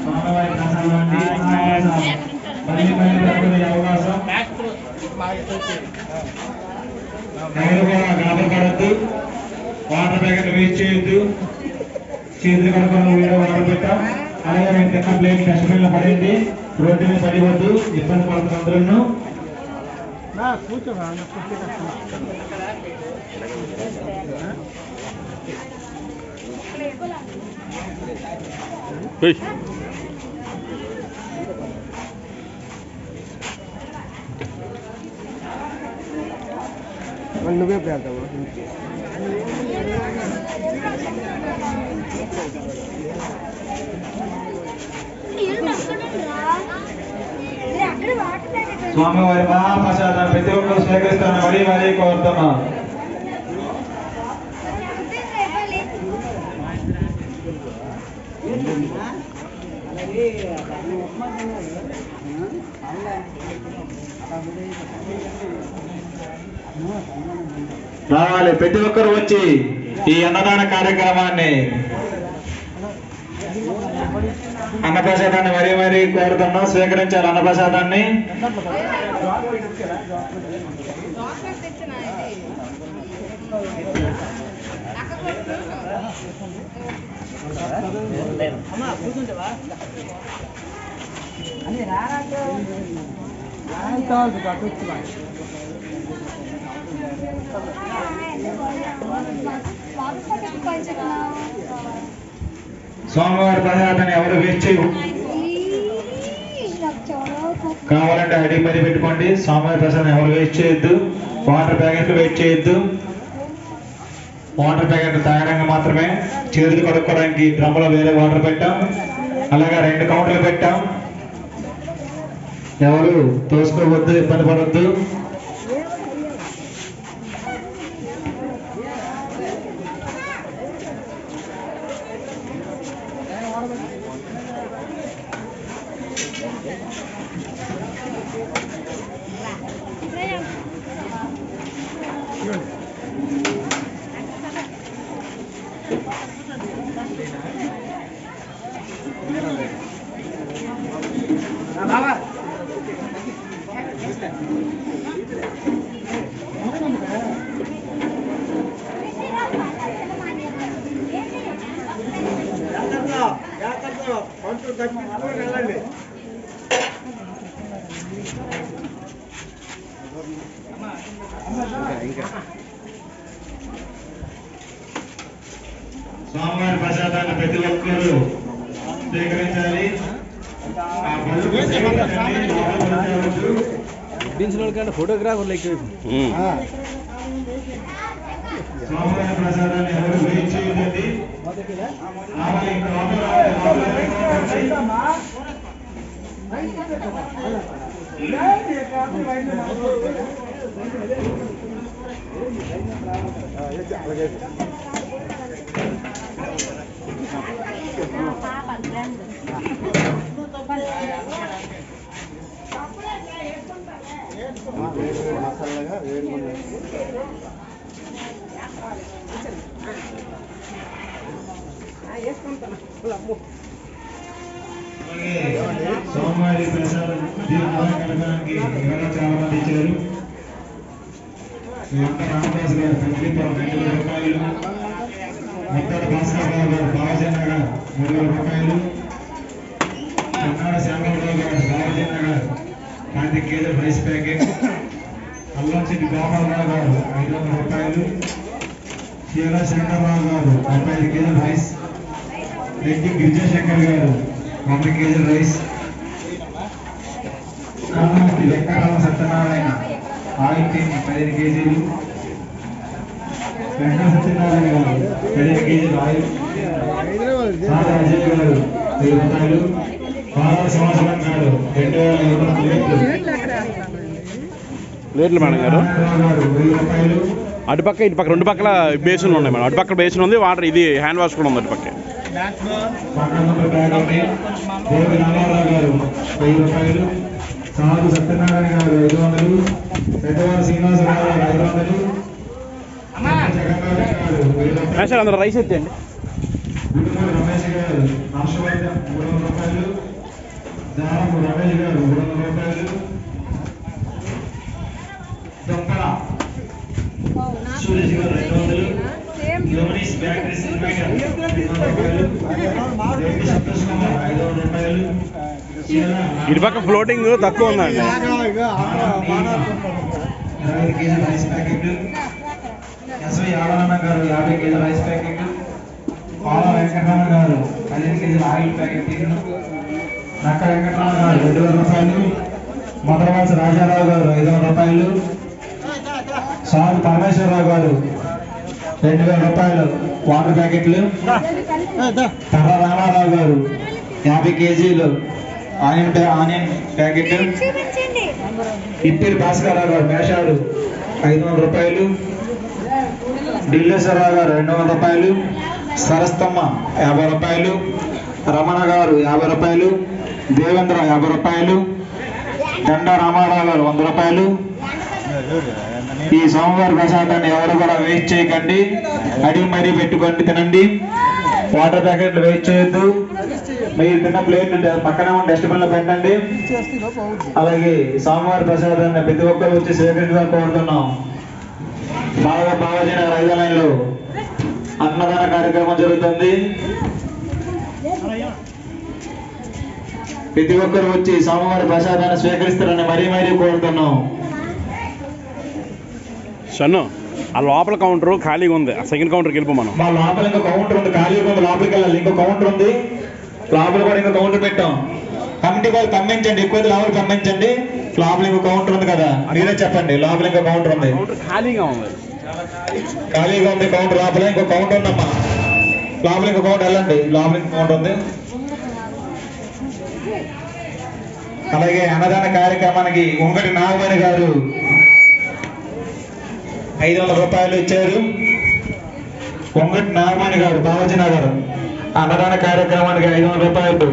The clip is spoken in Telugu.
స్వామివారి ప్రసాదాన్ని మళ్ళీ అవకాశం ఎవరు కూడా గాబరపడద్దు. వాటర్ ప్యాకెట్ వేస్ట్ చేయొద్దు. చేతులు కడుక్కొని వీడియో వాటర్ పెట్టాం. అలాగే మేము తిన్న ప్లేట్ డస్ట్బిన్ లో పడింది. రోడ్డు మీద పడివద్దు, ఇబ్బంది పడుతుంది అందరూ. నువ్వే పెడతావు. స్వామివారి మహాప్రసాదాన్ని ప్రతి ఒక్కరు స్వీకరిస్తాను మరీ మరీ కోరుతున్నా. రావాలి ప్రతి ఒక్కరు వచ్చి ఈ అన్నదాన కార్యక్రమాన్ని అన్నప్రసాదాన్ని మరీ మరీ కోరుతున్నాం. స్వీకరించాలి అన్నప్రసాదాన్ని. స్వామివారి ప్రసాదాన్ని ఎవరు వేస్ట్ చేయు. కావాలంటే అడిగి మరీ పెట్టుకోండి. స్వామివారి ప్రసాదం ఎవరు వేస్ట్ చేయొద్దు. వాటర్ ప్యాకెట్లు వేస్ట్ చేయొద్దు. వాటర్ ప్యాకెట్ తాగడానికి మాత్రమే. చేతులు కడుక్కోవడానికి డ్రమ్ములో వేరే వాటర్ పెట్టాం. అలాగే 2 కౌంటర్లు పెట్టాం. ఎవరు తోసుకోవద్దు, ఇబ్బంది పడవద్దు. స్వామివారి ప్రసాదాన్ని ప్రతి ఒక్కరూ స్వీకరించాలి. ఫోటోగ్రాఫర్ లెక్క స్వామివారి ప్రసాదాన్ని ఎవరు వేస్ట్ చేయదండి. మసాలాగా వేడుకున్నాయి. సోమవారి ప్రసాదం కలగడానికి ఇంకా చాలా మంది ఇచ్చారు. రామదాస్ గారు కంట్రీపురం 2000 రూపాయలు. ముత్తల భాస్కర్ రావు గారు బావజన్ నగర్ 3000 రూపాయలు. కన్నాడ శ్యామరావు గారు బావజన్ నగర్ 10 కేజీల రైస్ ప్యాకెట్. అల్లంచెట్టి గోపాలరావు గారు 500 రూపాయలు. శీలా శంకర్రావు గారు 35 కేజీల రైస్. రెడ్డి గిరిజాశంకర్ గారు 100 కేజీల రైస్. కర్మూర్తి వెంకటరామ సత్యనారాయణ ఆయిల్ టీమ్ 15 కేజీలు. వెంకట సత్యనారాయణ గారు 15 కేజీలు ఆయిల్. సాదా అజయ్ గారు 1000 రూపాయలు. బాలా సింహాచలం గారు 2500 ప్లేట్లు మేడం గారు. 1000 రూపాయలు. అటుపక్క ఇటుపక్క 2 పక్కల బేసిన్లు ఉన్నాయి మేడం. అటుపక్క బేసిన్ ఉంది, వాటర్ ఇది హ్యాండ్ వాష్ కూడా ఉంది అటుపక్క. దేవి రామారావు గారు 1000 రూపాయలు. సాధు సత్యనారాయణ గారు 500. పెద్దవారు శ్రీనివాసరావు గారు 500. సార్ అందరూ రైస్ ఎత్తండి. రమేష్ గారు హర్షవర్ధన్ దానపు రమేష్ గారు 300 రూపాయలు. దొంగల సురేష్ గారు 200. యోనీస్ బ్యాటరీ సినిమేటర్ 200 రూపాయలు. రెడ్డి సంతోష్ కుమార్ 500 రూపాయలు. ఇటు పక్క ఫ్లోటింగ్ తక్కువ ఉందండి. 20 కేజీల రైస్ ప్యాకెట్. ఎస్వి యాదవన్న గారు 50 కేజీల రైస్ ప్యాకెట్. పాల వెంకటరమణ గారు 15 కేజీల ఆయిల్ ప్యాకెట్. నక్క వెంకటరమణ గారు 2000 రూపాయలు. మదరవాస రాజారావు గారు 500 రూపాయలు. సాగు పరమేశ్వరరావు గారు 2000 రూపాయలు వాటర్ ప్యాకెట్లు. తర్ర రామారావు గారు 50 కేజీలు ఆనియన్ ప్యాకెట్. ఇప్పిరి భాస్కరరావు గారు మేషాడు 500 రూపాయలు. ఢిల్లేశ్వరరావు గారు 200 రూపాయలు. సరస్తమ్మ 50 రూపాయలు. రమణ గారు 50 రూపాయలు. దేవేంద్ర 50 రూపాయలు. దండ రామారావు గారు 100 రూపాయలు. ఈ సోమవారి ప్రసాదాన్ని ఎవరు కూడా వేస్ట్ చేయకండి, అడిగి మరీ పెట్టుకోండి, తినండి. వాటర్ ప్యాకెట్లు వేస్ట్ చేయొద్దు. మీరు తిన్న ప్లేట్లు పక్కన డస్ట్బిన్ లో పెట్టండి. అలాగే సోమవారి ప్రసాదాన్ని ప్రతి ఒక్కరు వచ్చి స్వీకరించాలని కోరుతున్నాం. బాగా బాగాజీన 5 లైన్లో అన్నదాన కార్యక్రమం జరుగుతుంది. ప్రతి ఒక్కరు వచ్చి సోమవారి ప్రసాదాన్ని స్వీకరిస్తారని మరీ మరీ కోరుతున్నాం. షన్ను ఆ లోపల కౌంటర్ ఖాళీగా ఉంది, ఆ సెకండ్ కౌంటర్కి వెళ్ళిపో మనం. మా లోపల ఇంకో కౌంటర్ ఉంది, ఖాళీగా ఉంది, లోపలికి వెళ్ళాలి. ఇంకో కౌంటర్ ఉంది, లోపల కూడా ఇంకో కౌంటర్ పెట్టాం. కమిటీ వాళ్ళు పంపించండి, ఎక్కువ లోపల పంపించండి. లోపల ఇంకో కౌంటర్ ఉంది కదా, మీరే చెప్పండి. లోపల ఇంకో కౌంటర్ ఉంది, ఖాళీగా ఉంది, ఖాళీగా ఉంది కౌంటర్. లోపల ఇంకో కౌంటర్ ఉందమ్మా, లోపల ఇంకో కౌంటర్ వెళ్ళండి. లోపల ఇంకో కౌంటర్ ఉంది. అలాగే అన్నదాన కార్యక్రమానికి ఉంగటి నాగమణి గారు 500 రూపాయలు ఇచ్చారు. ఉంగటి నాగమణి గారు బాలాజీ నగర్ అన్నదాన కార్యక్రమానికి 500 రూపాయలు.